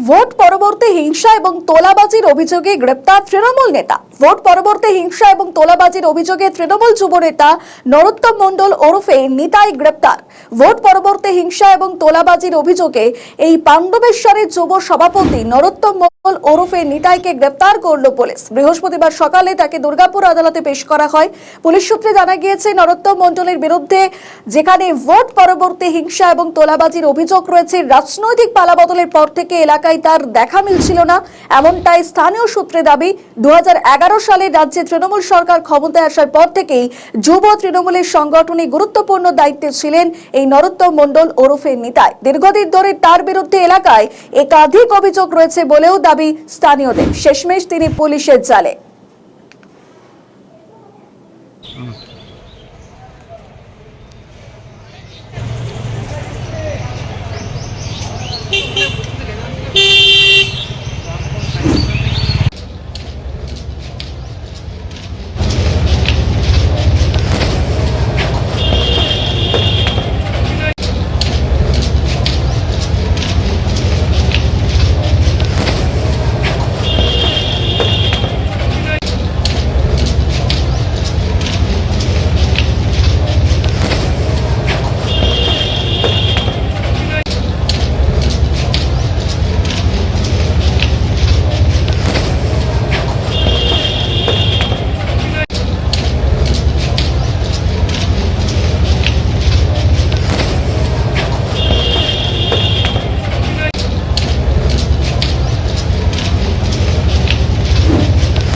Vote পরবর্তী হিংসা এবং তোলাবাজির অভিযোগে গ্রেপ্তার তৃণমূল নেতা। ভোট পরবর্তী হিংসা এবং তোলাবাজির অভিযোগে তৃণমূল যুব নেতা নরোত্তম মণ্ডল ওরফে নিতাই গ্রেপ্তার। ভোট পরবর্তী হিংসা এবং তোলাবাজির অভিযোগে এই পাণ্ডবেশ্বরের যুব সভাপতি নরোত্তম মণ্ডল ওরফে নিতাইকে গ্রেপ্তার করল পুলিশ। বৃহস্পতিবার সকালে তাকে দুর্গাপুর আদালতে পেশ করা হয়। পুলিশ সূত্রে জানা গিয়েছে, নরোত্তম মণ্ডলের বিরুদ্ধে যেখানে ভোট পরবর্তী হিংসা এবং তোলাবাজির অভিযোগ রয়েছে, রাজনৈতিক পালাবদলের পর থেকে এলাকায় তার দেখা মিলছিল না, এমনটাই স্থানীয় সূত্রে দাবি। 2011 সালে রাজ্যে তৃণমূল সরকার ক্ষমতায় আসার পর থেকেই যুব তৃণমূলের সংগঠনে গুরুত্বপূর্ণ দায়িত্বে ছিলেন এই নরোত্তম মণ্ডল ওরফে নিতাই। দীর্ঘদিন ধরে তার বিরুদ্ধে এলাকায় একাধিক অভিযোগ রয়েছে বলেও দাবি স্থানীয়দের। শেষমেশ তিনি পুলিশের জালে।